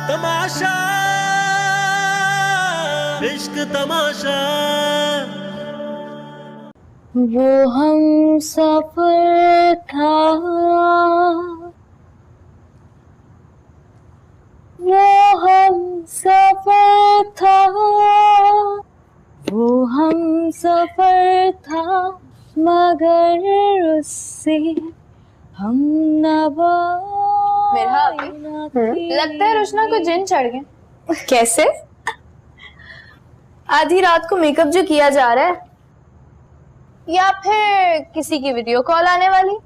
तमाशा इश्क तमाशा। वो हम सफर था, वो हम सफर था, वो हम सफर था, मगर उससे हम नवा। लगता है रुशना को जिन चढ़ गए। कैसे? आधी रात को मेकअप जो किया जा रहा है, या फिर किसी की वीडियो कॉल आने वाली?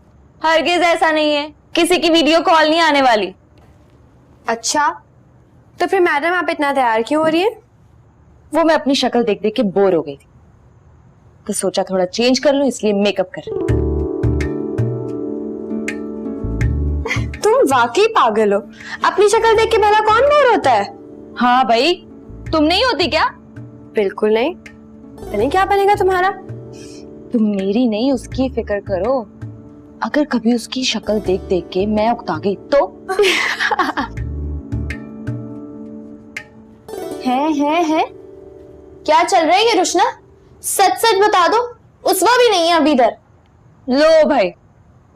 हरगिज ऐसा नहीं है, किसी की वीडियो कॉल नहीं आने वाली। अच्छा, तो फिर मैडम आप इतना तैयार क्यों हो रही है? वो मैं अपनी शक्ल देख देख के बोर हो गई थी, तो सोचा थोड़ा चेंज कर लूं, इसलिए मेकअप कर। तुम वाकई पागल हो। अपनी शक्ल देख के भला कौन बोर होता है? हाँ भाई, तुम नहीं होती क्या? बिल्कुल नहीं। पता नहीं क्या बनेगा तुम्हारा। तुम मेरी नहीं उसकी फिक्र करो। अगर कभी उसकी शक्ल देख देख के मैं उकता गई तो है क्या चल रहा है ये रुशना? सच सच बता दो, उसवा भी नहीं है अभी इधर। लो भाई,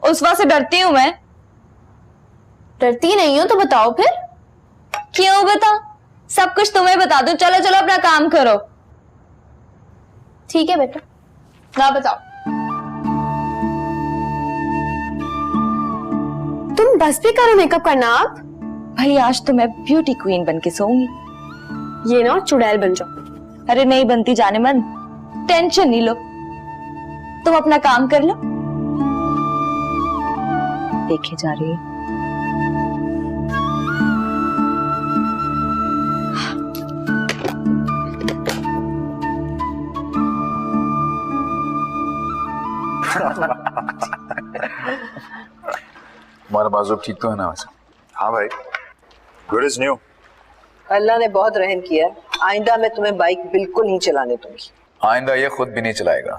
उसवा से डरती हूँ मैं। डरती नहीं हो तो बताओ फिर। क्यों बता? सब कुछ तुम्हें बता दूं। चलो चलो अपना काम करो। ठीक है बेटा, ना बताओ। तुम बस भी करो मेकअप करना आप। भाई आज तो मैं ब्यूटी क्वीन बन के सोऊंगी। ये ना चुड़ैल बन जाओ। अरे नहीं बनती जाने मन, टेंशन नहीं लो, तुम अपना काम कर लो। देखे जा रही है। हमारा बाजू ठीक तो है ना वैसे? हाँ भाई, गुड इज न्यू। अल्लाह ने बहुत रहम किया। आइंदा मैं तुम्हें बाइक बिल्कुल नहीं चलाने दूंगी। आइंदा ये खुद भी नहीं चलाएगा।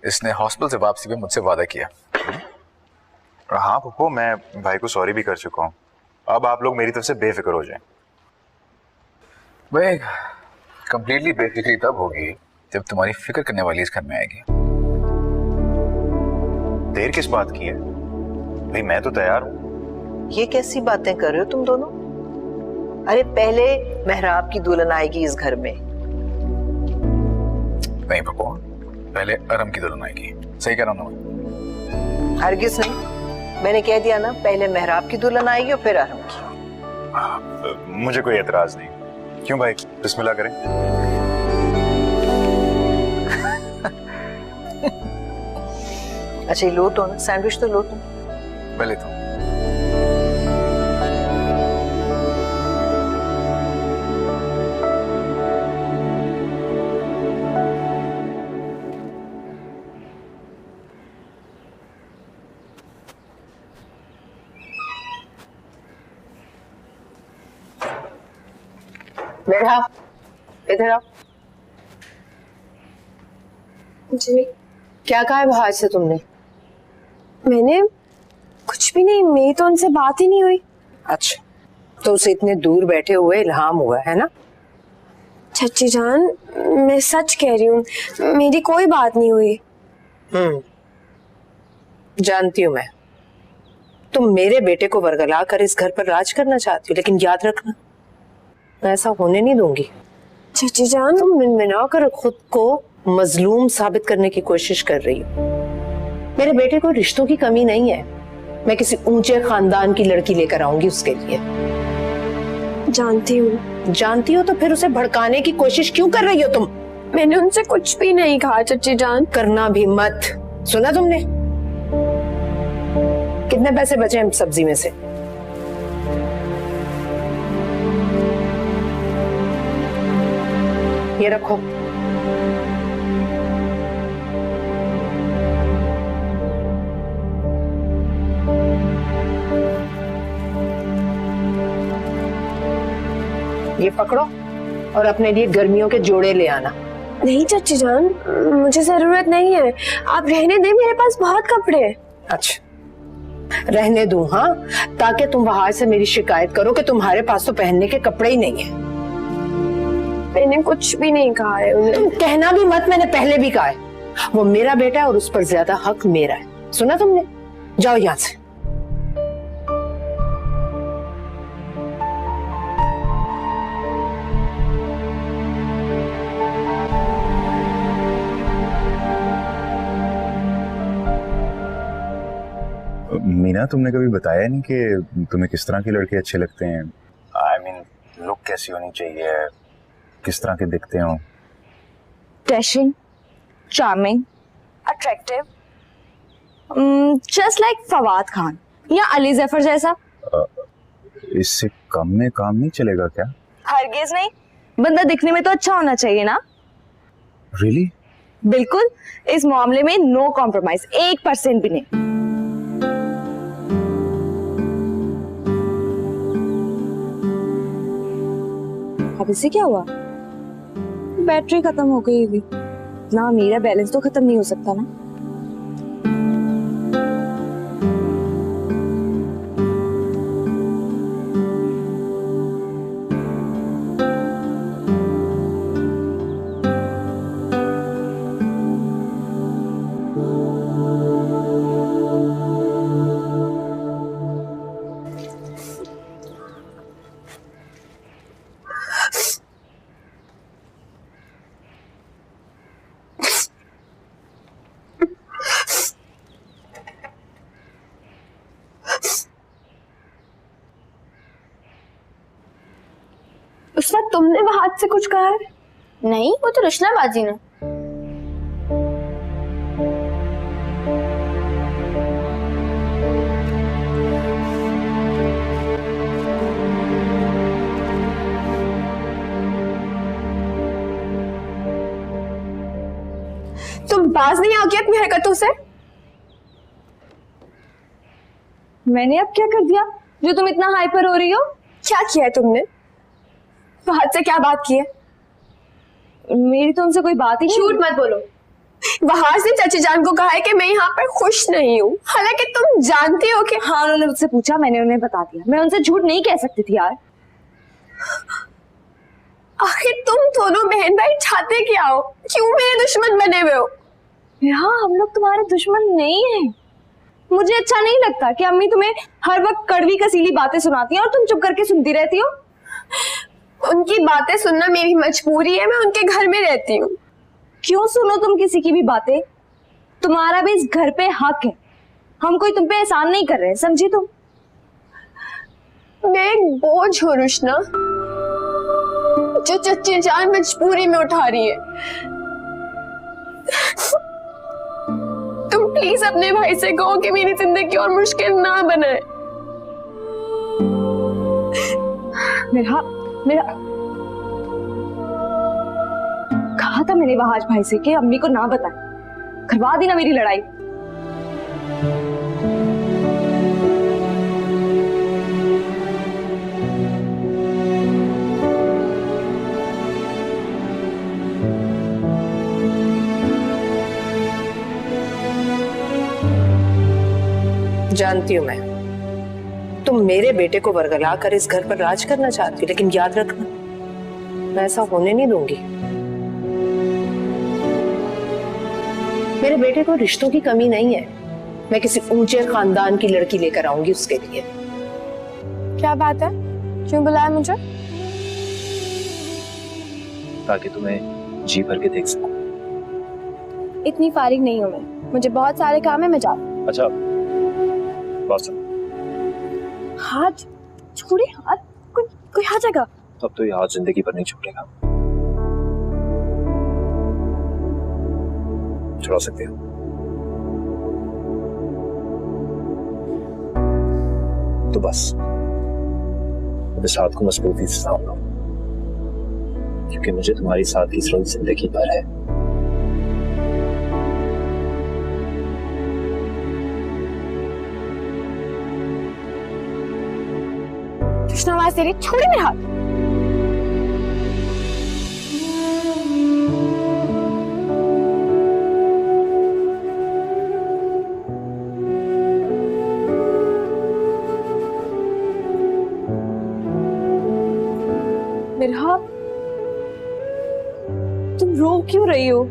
इसने हॉस्पिटल से वापसी पे मुझसे वादा किया। हाँ पप्पू, मैं भाई को सॉरी भी कर चुका हूँ। अब आप लोग मेरी तरफ से बेफिक्र हो जाएं। भाई कंप्लीटली बेफिक्री तब होगी जब तुम्हारी फिक्र करने वाली इस घर में आएगी। देर किस बात की है भाई, मैं तो तैयार हूँ। ये कैसी बातें कर रहे हो तुम दोनों? अरे पहले मेहराब की दुल्हन आएगी इस घर में। नहीं पप्पू, पहले अरम की दुल्हन आएगी। सही कह रहा हूँ ना? हरगिज नहीं, मैंने कह दिया ना, पहले मेहराब की दुल्हन आएगी और फिर अरम की। मुझे कोई एतराज नहीं। क्यों भाई, बिस्मिल्लाह करें। अच्छा ये लो तो ना, सैंडविच तो लो तुम। पहले तो मेहराब इधर आओ। जी क्या कहा है बाहर से तुमने? मैंने कुछ भी नहीं, मेरी तो उनसे बात ही नहीं हुई। अच्छा, तो उसे इतने दूर बैठे हुए इल्हाम हुआ है ना? चाची जान, मैं सच कह रही हूँ, मेरी कोई बात नहीं हुई। जानती हूँ मैं, तुम मेरे बेटे को वर्गला कर इस घर पर राज करना चाहती हो, लेकिन याद रखना मैं ऐसा होने नहीं दूंगी। चाची जान, तुम मिनमिना कर खुद को मजलूम साबित करने की कोशिश कर रही हो। मेरे बेटे को रिश्तों की कमी नहीं है, मैं किसी ऊंचे खानदान की लड़की लेकर आऊंगी उसके लिए। जानती हूँ। जानती हो तो फिर उसे भड़काने की कोशिश क्यों कर रही हो तुम? मैंने उनसे कुछ भी नहीं कहा चाची जान। करना भी मत। सुना तुमने? कितने पैसे बचे हैं सब्जी में से? ये रखो। ये पकड़ो और अपने लिए गर्मियों के जोड़े ले आना। नहीं चाची जान, मुझे जरूरत नहीं है, आप रहने दें, मेरे पास बहुत कपड़े हैं। अच्छा, रहने दूं, हाँ, ताकि तुम वहां से मेरी शिकायत करो कि तुम्हारे पास तो पहनने के कपड़े ही नहीं है। मैंने कुछ भी नहीं कहा है उन्हें। तुम कहना भी मत, मैंने पहले भी कहा है, वो मेरा बेटा है और उस पर ज्यादा हक मेरा है। सुना तुमने? जाओ यहां से। मीना, तुमने कभी बताया नहीं कि तुम्हें किस तरह के लड़के अच्छे लगते हैं? आई मीन, लुक कैसी होनी चाहिए, किस तरह के दिखते हो? Dashing, charming, attractive, just like Fawad Khan या अली जफर जैसा। इससे कम में काम नहीं चलेगा क्या? हरगिज नहीं, बंदा दिखने में तो अच्छा होना चाहिए ना। रियली? बिल्कुल, इस मामले में नो कॉम्प्रोमाइज, 1% भी नहीं। अब इसे क्या हुआ? बैटरी खत्म हो गई होगी ना, मेरा बैलेंस तो खत्म नहीं हो सकता ना। उस वक्त तुमने वो हाथ से कुछ कहा है? नहीं, वो तो रुशना बाजी ने। तुम बाज नहीं आओगे अपनी हरकतों से? मैंने अब क्या कर दिया जो तुम इतना हाइपर हो रही हो? क्या किया है तुमने? वहां से क्या बात की है? मेरी तो उनसे कोई बात ही नहीं। झूठ मत बोलो। बाहर से चाची जान को कहा है कि मैं यहाँ पर खुश नहीं हूँ, हालांकि तुम जानती हो कि हाँ, उन्होंने मुझसे पूछा, मैंने उन्हें बता दिया। मैं उनसे झूठ नहीं कह सकती थी यार। आखिर तुम दोनों बहन भाई चाहते क्या हो? क्यों मेरे दुश्मन बने हुए हो? हाँ, हम लोग तुम्हारे दुश्मन नहीं हैं। मुझे अच्छा नहीं लगता कि अम्मी तुम्हें हर वक्त कड़वी कसीली बातें सुनाती हैं और तुम चुप करके सुनती रहती हो। उनकी बातें सुनना मेरी मजबूरी है, मैं उनके घर में रहती हूँ। क्यों सुनो तुम किसी की भी बातें? तुम्हारा भी इस घर पे हक है। हम कोई तुम पे एहसान नहीं कर रहे, समझी तुम? मैं एक बोझ हूँ रुशना, जो चच्ची जान मजबूरी में उठा रही है। तुम प्लीज अपने भाई से कहो कि मेरी जिंदगी और मुश्किल ना बनाए। मेरा कहा था मैंने वहाज भाई से कि अम्मी को ना बताए, करवा दी ना मेरी लड़ाई। जानती हूं मैं, तुम मेरे बेटे को वर्गला कर इस घर पर राज करना चाहती, लेकिन याद रखना, मैं ऐसा होने नहीं दूंगी। मेरे बेटे को रिश्तों की कमी नहीं है, मैं किसी ऊंचे खानदान की लड़की लेकर आऊंगी उसके लिए। क्या बात है? क्यों बुलाया मुझे? ताकि तुम्हें जी भर के देख सकूं। इतनी फारिग नहीं हूँ मैं, मुझे बहुत सारे काम है, मैं जाऊँ। अच्छा, बात सुन। हाथ छोड़े, हाथ कोई आ जाएगा। अब तो ये हाथ जिंदगी भर नहीं छूटेगा। छुड़ा सकते हो। तो बस अब इस हाथ को मजबूती से थाम लो, क्योंकि मुझे तुम्हारी साथ इस रोज जिंदगी भर है। कृष्णावास तेरी, छोड़े मेरा हाथ। मिरहा, तुम रो क्यों रही हो?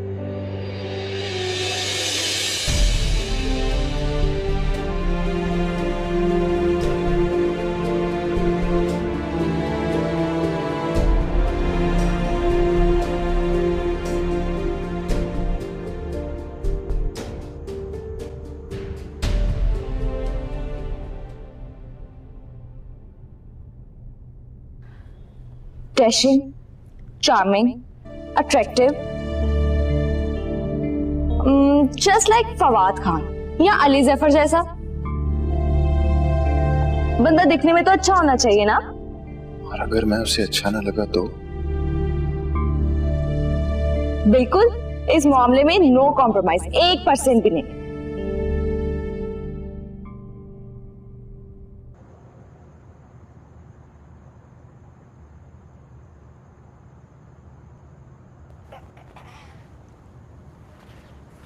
Dashing, charming, attractive, just like Fawad Khan या अली जफर जैसा। बंदा दिखने में तो अच्छा होना चाहिए ना? और अगर मैं उसे अच्छा ना लगा तो? बिल्कुल, इस मामले में नो कॉम्प्रोमाइज, 1% भी नहीं।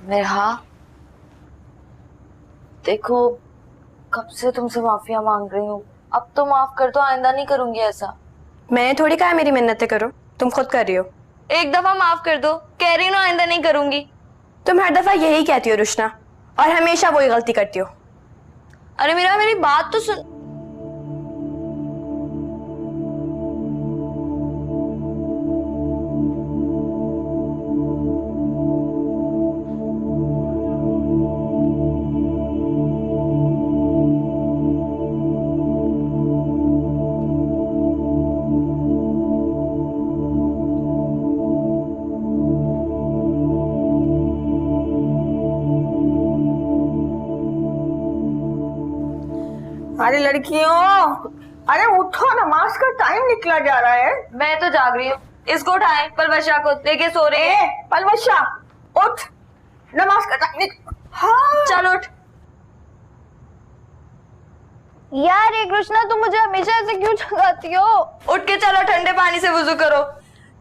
मिरहा, देखो कब से तुमसे माफिया मांग रही हूँ, अब तो माफ कर दो, आइंदा नहीं करूंगी ऐसा। मैंने थोड़ी कहा मेरी मिन्नतें करो, तुम खुद कर रही हो। एक दफा माफ कर दो, कह रही हूँ आइंदा नहीं करूंगी। तुम हर दफा यही कहती हो रुशना, और हमेशा वही गलती करती हो। अरे मेरा, मेरी बात तो सुन। अरे लड़कियों, अरे उठो, नमाज का टाइम निकला जा रहा है। मैं तो जाग रही हूँ, इसको उठाएं, पलवशा को लेके सो रही है। पलवशा उठ, नमाज का टाइम हाँ। चल उठ। यार एक रुशना, तुम मुझे हमेशा ऐसे क्यों जगाती हो? उठ के चलो, ठंडे पानी से वुजू करो।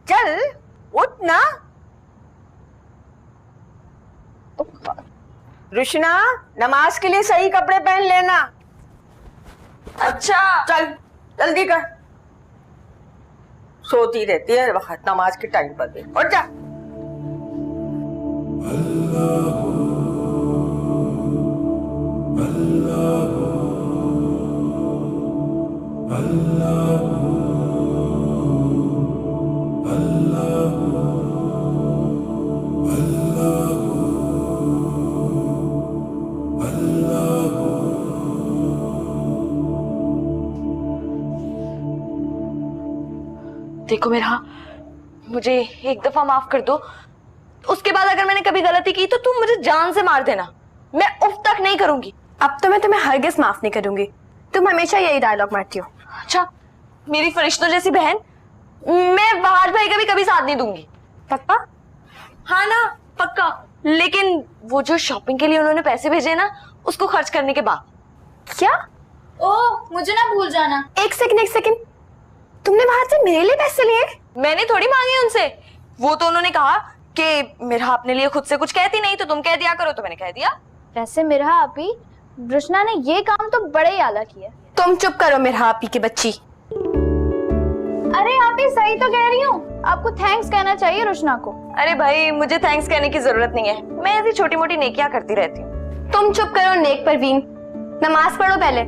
चल उठ ना। रुशना, नमाज के लिए सही कपड़े पहन लेना। अच्छा चल जल्दी कर, सोती रहती है वक्त नमाज के टाइम पर भी। उठ जा। देखो मेरा, मुझे एक दफा माफ कर दो, उसके बाद अगर मैंने कभी गलती की तो तुम मुझे जान से मार देना, मैं उफ तक नहीं करूंगी। अब तो मैं तुम्हें हरगिज माफ नहीं करूंगी, तुम हमेशा यही डायलॉग मारती हो। अच्छा, मेरी फरिश्तों जैसी बहन, मैं बाहर भाई का भी कभी साथ नहीं दूंगी। पक्का? हाँ ना, पक्का। लेकिन वो जो शॉपिंग के लिए उन्होंने पैसे भेजे ना, उसको खर्च करने के बाद। क्या? ओह, मुझे ना भूल जाना। एक सेकंड, तुमने बाहर से मेरे लिए पैसे लिए? मैंने थोड़ी मांगे उनसे, वो तो उन्होंने कहा कि मेरा अपने लिए खुद से कुछ कहती नहीं तो तुम कह दिया करो, तो मैंने कह दिया। वैसे मिरहा आपी, रुशना ने ये काम तो बड़े ही आला किया। तुम चुप करो मिरहा आपी की बच्ची। अरे आपी सही तो कह रही हूँ, आपको थैंक्स कहना चाहिए रुशना को। अरे भाई, मुझे थैंक्स कहने की जरूरत नहीं है, मैं ऐसी छोटी मोटी नेकियां करती रहती हूँ। तुम चुप करो नेक परवीन, नमाज पढ़ो पहले।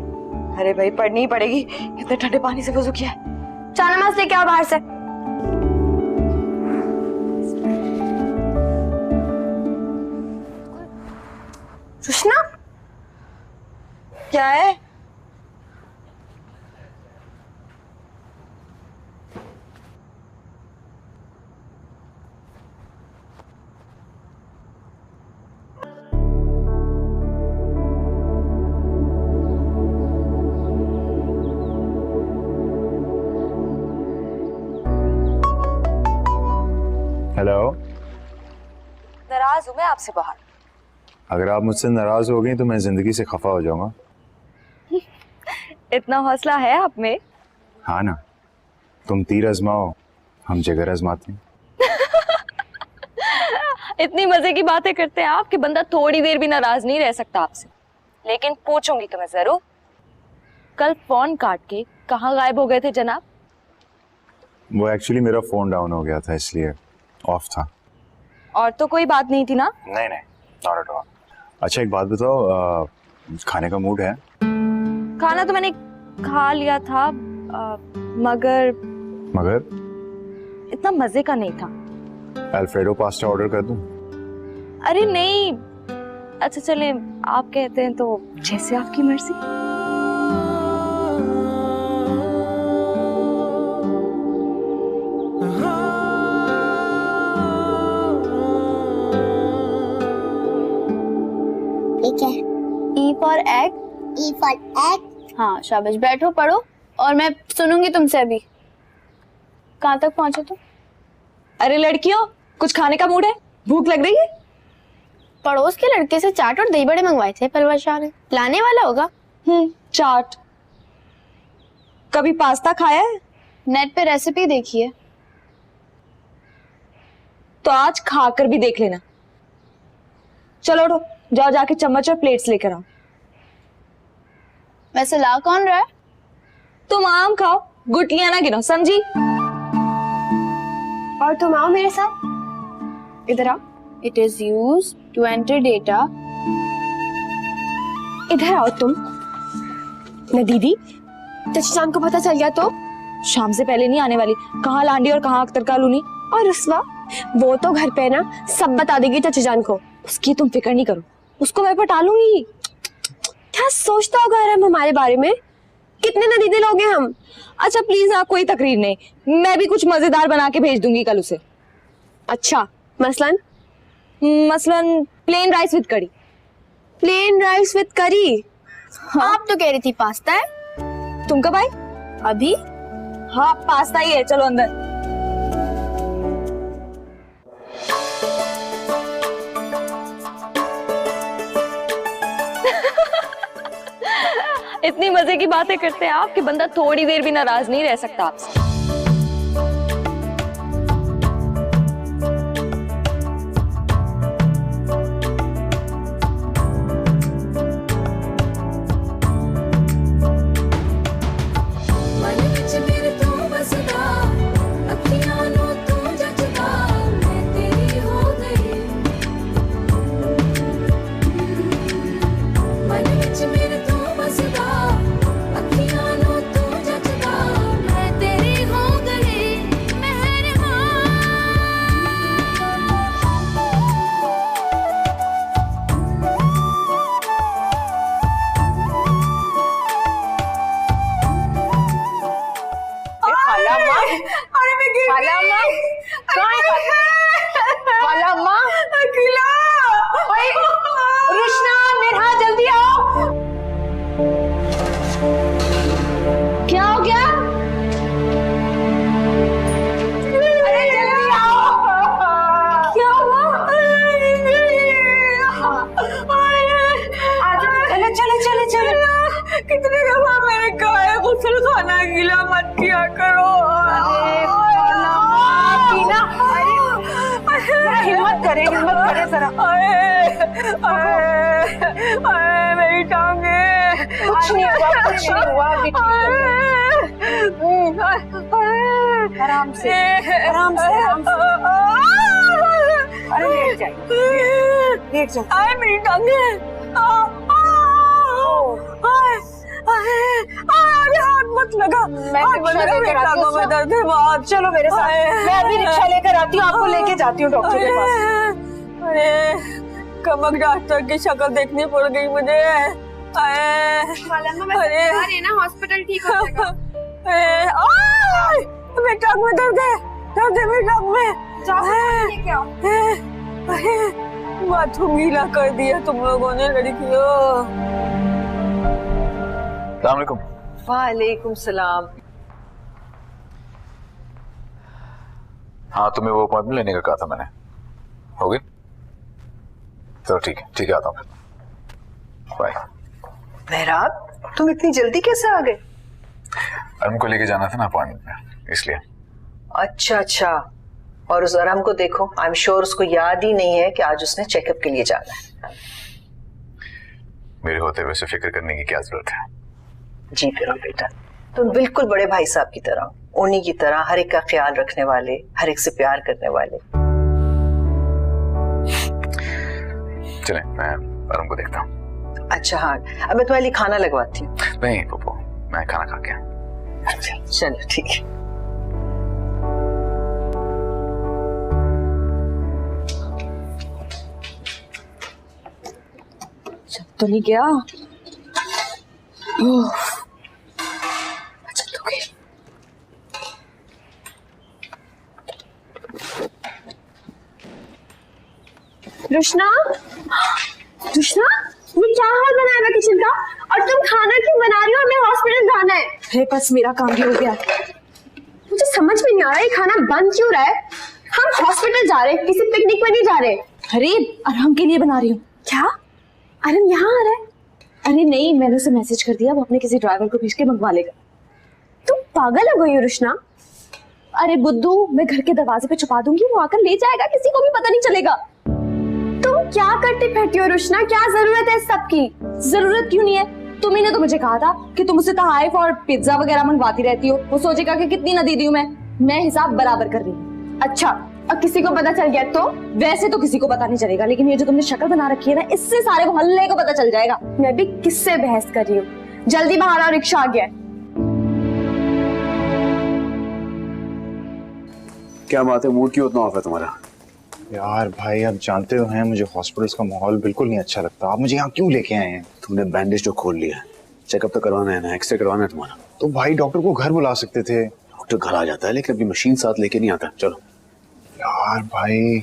अरे भाई, पढ़नी ही पड़ेगी, इतने ठंडे पानी से वुजू किया है। चार नमाज लेके आओ बाहर से। रुशना, क्या है? हेलो। नाराज हूं मैं आपसे बाहर। अगर आप मुझसे नाराज हो गई तो मैं जिंदगी से खफा हो जाऊंगा। इतना हौसला है आप में? हाँ ना, तुम तीर आजमाओ, हम जिगर आजमाते हैं। इतनी मजे की बातें करते हैं आप कि बंदा थोड़ी देर भी नाराज नहीं रह सकता आपसे। लेकिन पूछूंगी तुम्हें जरूर। कल फोन काट के कहाँ गायब हो गए थे जनाब? वो एक्चुअली मेरा फोन डाउन हो गया था इसलिए ऑफ था। और तो कोई बात नहीं थी ना? नहीं नहीं, नॉट एट ऑल। अच्छा एक बात बताओ, खाने का मूड है? खाना तो मैंने खा लिया था, मगर इतना मजे का नहीं था। अल्फ्रेडो पास्ता ऑर्डर कर दूं? अरे नहीं, अच्छा चले, आप कहते हैं तो जैसे आपकी मर्जी। ठीक है। E for egg. E for egg. हाँ शाबाश, बैठो पढ़ो और मैं सुनूंगी तुमसे। अभी कहाँ तक पहुंचे तुम? अरे लड़कियों, कुछ खाने का मूड है? भूख लग रही है? पड़ोस के लड़के से चाट और दही बड़े मंगवाए थे परवर शाह ने, लाने वाला होगा। चाट। कभी पास्ता खाया है? नेट पे रेसिपी देखी है। तो आज खाकर भी देख लेना। चलो उठो, जाओ जाके चम्मच और प्लेट्स लेकर आओ। वैसे ला कौन रहा है? तुम आम खाओ, गुटलियां ना गिनो, समझी? और तुम आओ मेरे साथ, इधर आओ। It is use to enter data. इधर आओ तुम। न दीदी, चाचा को पता चल गया तो? शाम से पहले नहीं आने वाली। कहाँ लांडी और कहाँ अख्तर कॉलोनी। और उसवा, वो तो घर पे ना सब बता देगी चाचा जान को। उसकी तुम फिक्र नहीं करो, उसको मैं पटा लूंगी। क्या सोचता होगा हम हमारे बारे में? कितने नदीदे लोग हैं हम। अच्छा प्लीज, आप कोई तकरीर नहीं, मैं भी कुछ मजेदार बना के भेज दूंगी कल उसे। अच्छा, मसलन प्लेन राइस विद करी। प्लेन राइस विद करी? हाँ। आप तो कह रही थी पास्ता है। तुम कब आई? अभी। हाँ पास्ता ही है, चलो अंदर। इतनी मजे की बातें करते हैं आप कि बंदा थोड़ी देर भी नाराज नहीं रह सकता आपसे। कितने दफा मैंने कहा है गुस्ल खाना गीला मत किया करो। हिम्मत करे जरा। मेरी टांगे। कुछ नहीं हुआ अभी आराम से। अरे लेट जाइए। आए मेरी टांगे। अरे हाथ मत लगा। मैं दर्द है बहुत। चलो मेरे साथ, मैं अभी रिक्शा लेकर आती हूँ, आपको लेके जाती हूँ डॉक्टर के पास। अरे कमक डॉक्टर की शक्ल देखनी पड़ गई मुझे। अरे ना हॉस्पिटल ठीक हो जाएगा। मेरे टांग में दर्द है मेरे टांग में। बाथरूम गीला कर दिया तुम लोगों ने लड़कियों। वालेकुम सलाम। हाँ तुम्हें वो अपॉइंटमेंट लेने का कहा था मैंने, हो गई? चलो ठीक है आता हूँ। बाय। मेहराब, तुम इतनी जल्दी कैसे आ गए? अरम को लेके जाना था ना अपॉइंटमेंट में, इसलिए। अच्छा। और उस अरम को देखो, आई एम श्योर उसको याद ही नहीं है कि आज उसने चेकअप के लिए जाना है। मेरे होते हुए उसे फिक्र करने की क्या जरूरत है? जी फिर बेटा, तुम बिल्कुल बड़े भाई साहब की तरह हो। उन्हीं की तरह हर एक का ख्याल रखने वाले, हर एक से प्यार करने वाले। चले, मैं अरुण को देखता हूँ। अच्छा हाँ, अब मैं तुम्हारे लिए खाना लगवाती हूँ। नहीं पप्पू, मैं खाना खा के आया। अच्छा चलो ठीक है। तो नहीं गया। अच्छा तो गई। रुशना, रुशना, ये क्या हाल बनाया हुआ किचन का? और तुम खाना क्यों बना रही हो? हमें हॉस्पिटल जाना है। अरे बस मेरा काम भी हो गया। मुझे समझ में नहीं आ रहा है खाना बन क्यों रहा है? हम हॉस्पिटल जा रहे हैं, किसी पिकनिक में नहीं जा रहे। अरे अरहम के लिए बना रही हूँ। क्या? अरहम यहाँ आ रहा है? अरे नहीं, मैंने उसे मैसेज कर दिया, वो अपने किसी ड्राइवर को भेज के मंगवा लेगा। तुम पागल हो गई हो रुशना। अरे बुद्धू, मैं घर के दरवाजे पे छुपा दूंगी, वो आकर ले जाएगा, किसी को भी पता नहीं चलेगा। तुम क्या करती फिरती हो रुशना? क्या जरूरत है सबकी? जरूरत क्यों नहीं है? तुम्ही ने तो मुझे कहा था कि तुम उसे तहाइफ और पिज्जा वगैरह मंगवाती रहती हो, वो सोचेगा कि कितनी नदी दी हूं मैं हिसाब बराबर कर रही हूँ। अच्छा, अब किसी को पता चल गया तो? वैसे तो किसी को पता नहीं चलेगा, लेकिन ये जो तुमने शक्ल बना रखी है ना, इससे सारे मोहल्ले को पता चल जाएगा। मैं भी किससे बहस कर रही हूँ? जल्दी बाहर आओ, रिक्शा आ गया। क्या बात है, मूड क्यों उतना ऑफ है तुम्हारा? यार भाई, आप जानते हो हैं मुझे हॉस्पिटल्स का माहौल बिल्कुल नहीं अच्छा लगता। आप मुझे यहाँ क्यों लेके आए हैं? तुमने बैंडेज तो खोल लिया है, चेकअप तो करवाना है ना, एक्सरे करवाना है तुम्हारा। तो भाई डॉक्टर को घर बुला सकते थे। डॉक्टर घर आ जाता है, लेकिन अपनी मशीन साथ लेके नहीं आता। चलो यार भाई,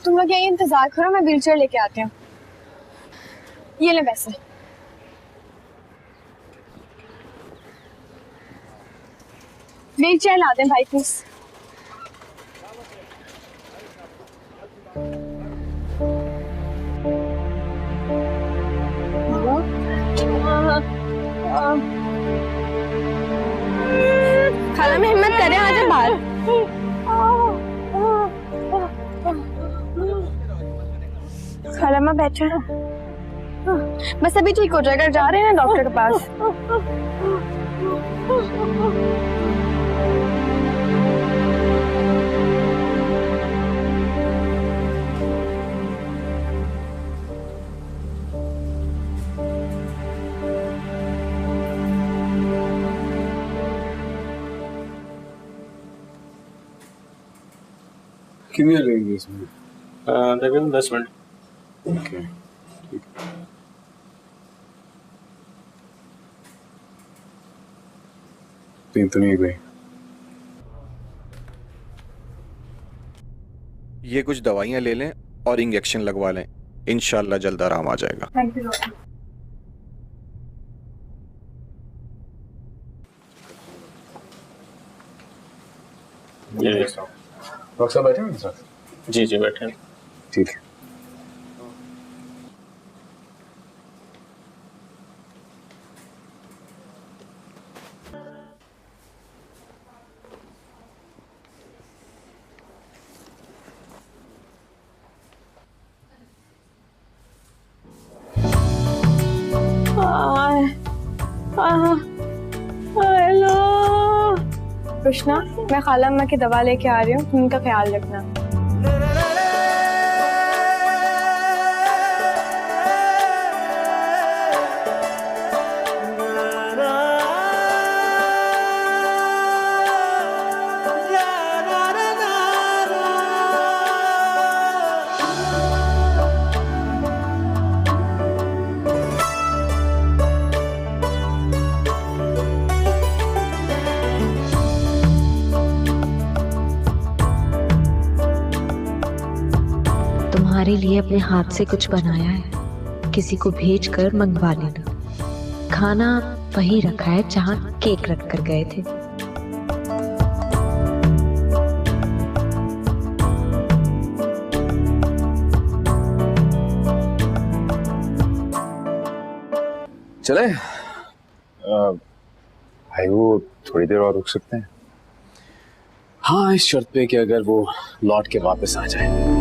तुम लोग यही इंतजार करो, मैं व्हीलचेयर लेके आती हूँ। ये ले पैसे। व्हीलचेयर ला दें भाई प्लीज। खाना में हिम्मत करें, आ जाए बाहर। खाना में बैठे, बस अभी ठीक हो जाएगा, जा रहे हैं ना डॉक्टर के पास। कितनी देर लगेगी इसमें? तकरीबन 10 मिनट। ओके, ठीक। तीन तो नहीं गई। ये कुछ दवाइयाँ ले लें और इंजेक्शन लगवा लें, इंशाल्लाह जल्द आराम आ जाएगा। Thank you doctor. डॉक्टर साहब बैठे हैं मेरे साथ? जी जी बैठे हैं। ठीक है। हेलो कृष्णा, मैं खाला अम्मा की दवा लेके आ रही हूँ, तुम उनका ख्याल रखना। तुम्हारे लिए अपने हाथ से कुछ बनाया है, किसी को भेज कर मंगवा लेना। खाना वहीं रखा है जहाँ केक रख कर गए थे। चले? भाई वो थोड़ी देर और रुक सकते हैं? हाँ, इस शर्त पे कि अगर वो लौट के वापस आ जाए।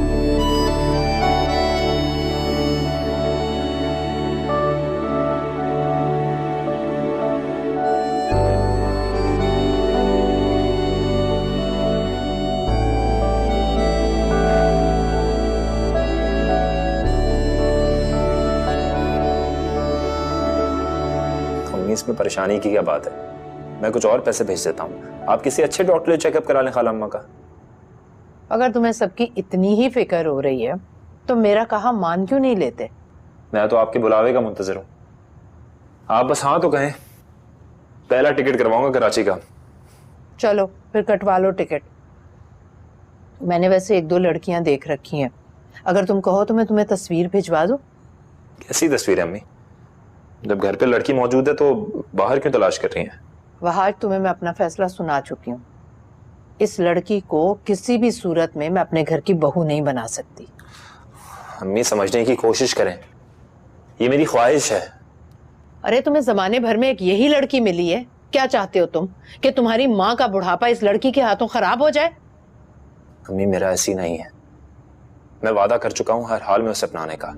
इसमें परेशानी की क्या बात है? मैं कुछ और पैसे भेज देता हूँ, आप किसी अच्छे डॉक्टर से चेकअप करा लें खाला अम्मा का। अगर तुम्हें सबकी इतनी ही फिक्र हो रही है तो मेरा कहा मान क्यों नहीं लेते? मैं तो आपके बुलावे का मुंतजर हूँ, आप बस हाँ तो कहें। पहला टिकट करवाऊंगा कराची का। चलो फिर कटवा लो टिकट। मैंने वैसे 1-2 लड़कियां देख रखी हैं, अगर तुम कहो तो मैं तुम्हें तस्वीर भिजवा दूं। कैसी तस्वीर है अम्मी? जब घर पे लड़की मौजूद है तो बाहर क्यों तलाश कर रही हैं? वह आज तुम्हें मैं अपना फैसला सुना चुकी हूँ। इस लड़की को किसी भी सूरत में मैं अपने घर की बहू नहीं बना सकती। अम्मी समझने की कोशिश करें, ये मेरी ख्वाहिश है। अरे तुम्हें जमाने भर में एक यही लड़की मिली है, क्या चाहते हो तुम कि तुम्हारी माँ का बुढ़ापा इस लड़की के हाथों खराब हो जाए? अम्मी मेरा ऐसी नहीं है, मैं वादा कर चुका हूँ हर हाल में उसे अपनाने का।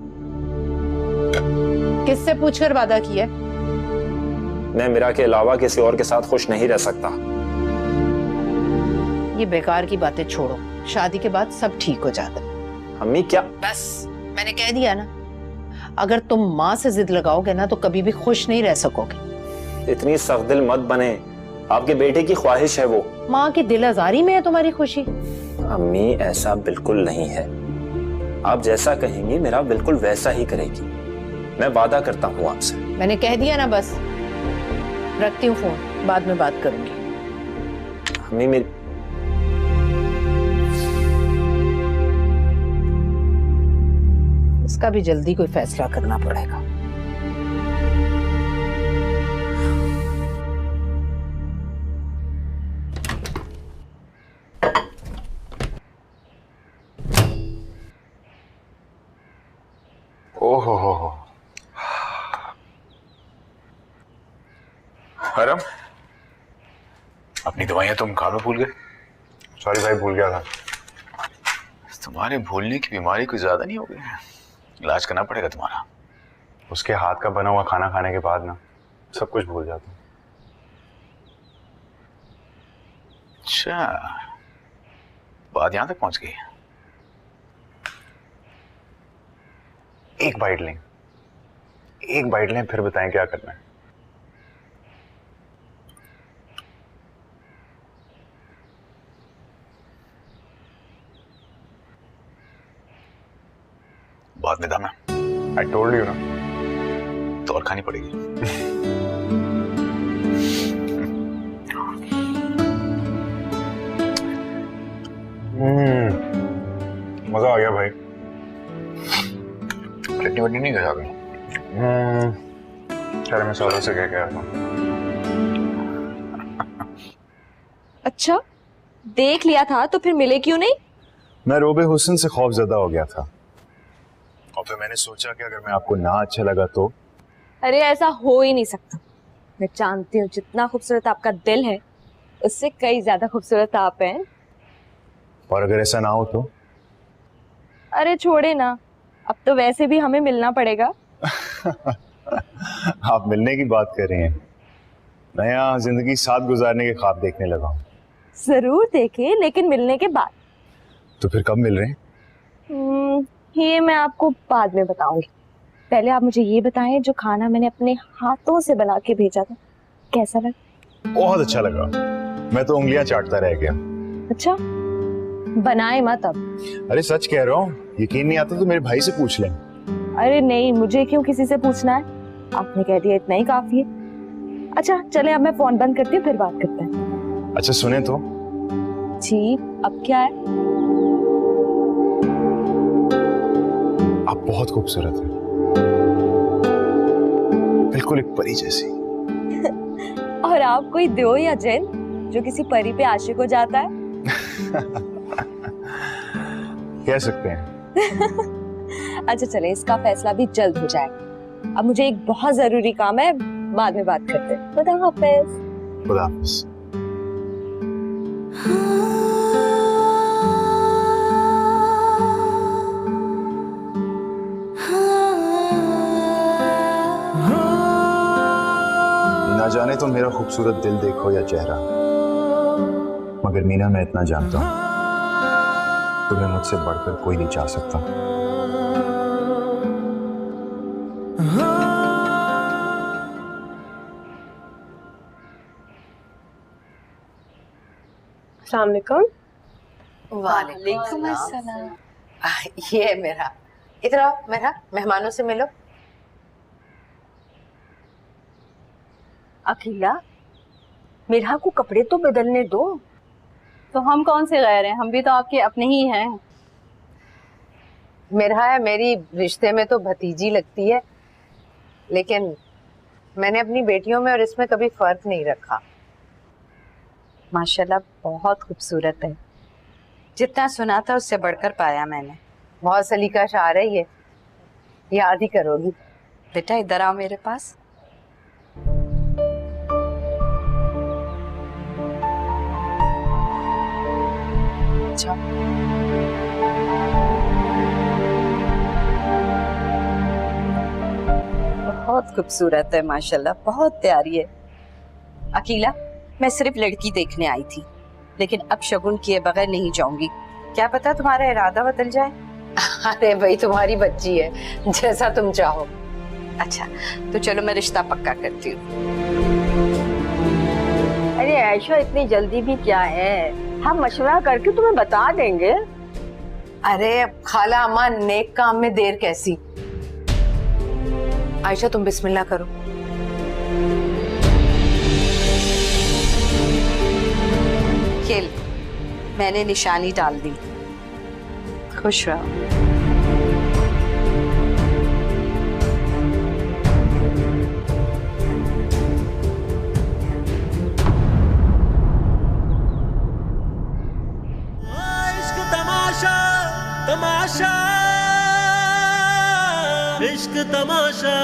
किससे पूछकर वादा किया? मैं मीरा के अलावा किसी और के साथ खुश नहीं रह सकता। ये बेकार की बातें छोड़ो, शादी के बाद सब ठीक हो जाता। अम्मी क्या? बस मैंने कह दिया ना, अगर तुम माँ से जिद लगाओगे ना तो कभी भी खुश नहीं रह सकोगे। इतनी सख्त दिल मत बने, आपके बेटे की ख्वाहिश है वो। माँ की दिल आजारी में है तुम्हारी खुशी? अम्मी ऐसा बिल्कुल नहीं है, आप जैसा कहेंगी मेरा बिल्कुल वैसा ही करेगी, मैं वादा करता हूँ आपसे। मैंने कह दिया ना, बस रखती हूँ फोन, बाद में बात करूंगी। अम्मी मेरी इसका भी जल्दी कोई फैसला करना पड़ेगा। ओहो हो। हरम, अपनी दवाइयां तुम कार में भूल गए? सॉरी भाई, भूल गया था। तुम्हारे भूलने की बीमारी कोई ज्यादा नहीं हो गई? इलाज करना पड़ेगा तुम्हारा। उसके हाथ का बना हुआ खाना खाने के बाद ना सब कुछ भूल जाता हूँ। अच्छा, बात यहां तक पहुंच गई। एक बाइट लें फिर बताएं क्या करना है। बाद में दाना। आई टोल्ड यू ना। तो और खानी पड़ेगी। मजा आ गया भाई। चटनी वटनी नहीं खा गया? चलो मैं सौरभ से कह के आता हूँ। अच्छा, देख लिया था तो फिर मिले क्यों नहीं? मैं रोबे हुस्न से खौफजदा हो गया था और फिर मैंने सोचा कि अगर मैं आपको ना अच्छा लगा तो। अरे ऐसा हो ही नहीं सकता। मैं जानती हूँ जितना खूबसूरत आपका दिल है उससे कई ज्यादा खूबसूरत आप हैं। और अगर ऐसा ना हो तो? अरे छोड़े ना, अब तो वैसे भी हमें मिलना पड़ेगा। आप मिलने की बात कर रही हैं? मैं यहाँ जिंदगी साथ गुजारने के ख्वाब देखने लगा हूँ। जरूर देखे, लेकिन मिलने के बाद। तो फिर कब मिल रहे हैं? ये मैं आपको बाद में बताऊंगी। पहले आप मुझे ये बताएं, जो खाना मैंने अपने हाथों से बना के भेजा था कैसा लगा? बहुत अच्छा लगा, मैं तो उंगलियां चाटता रह गया। अच्छा, बनाए मत अब। अरे सच कह रहा हूँ, यकीन नहीं आता तो मेरे भाई से पूछ लें। अरे नहीं, मुझे क्यों किसी से पूछना है, आपने कह दिया इतना ही काफी है। अच्छा चले, अब मैं फोन बंद करती हूँ, फिर बात करते हैं। अच्छा सुने तो। जी, अब क्या है? आप बहुत खूबसूरत हैं, बिल्कुल एक परी जैसी। और आप कोई दो या जिन जो किसी परी पे आशिक हो जाता है? कह सकते हैं। अच्छा चले, इसका फैसला भी जल्द हो जाएगा। अब मुझे एक बहुत जरूरी काम है, बाद में बात करते हैं। खुदा हाफिज। खुदा हाफिज। ना जाने तो मेरा खूबसूरत दिल देखो या चेहरा, मगर मीना मैं इतना जानता हूं, तुम्हें मुझसे बढ़कर कोई नहीं चाह सकता। अस्सलाम वालेकुम। वालेकुम अस्सलाम। ये है मेरा, इधर आओ मेरा, मेहमानों से मिलो। अखिला, मेरा को कपड़े तो बदलने दो। तो हम कौन से गैर हैं, हम भी तो आपके अपने ही हैं। मेरा है, मेरी रिश्ते में तो भतीजी लगती है, लेकिन मैंने अपनी बेटियों में और इसमें कभी फर्क नहीं रखा। माशाल्लाह बहुत खूबसूरत है, जितना सुना था उससे बढ़कर पाया मैंने। बहुत सलीका शार है ये, याद ही करोगी। बेटा इधर आओ मेरे पास। अच्छा बहुत खूबसूरत है माशाल्लाह, बहुत प्यारी है। अकीला, मैं सिर्फ लड़की देखने आई थी, लेकिन अब शगुन किए बगैर नहीं जाऊंगी। क्या पता तुम्हारा इरादा बदल जाए। अरे भाई तुम्हारी बच्ची है, जैसा तुम चाहो। अच्छा तो चलो मैं रिश्ता पक्का करती हूँ। अरे ऐशा, इतनी जल्दी भी क्या है, हम मशवरा करके तुम्हें बता देंगे। अरे अब खाला अम्मा, नेक काम में देर कैसी। आयशा तुम बिस्मिल्लाह करो। खेल, मैंने निशानी डाल दी। खुश रहो। इश्क तमाशा तमाशा, इश्क तमाशा।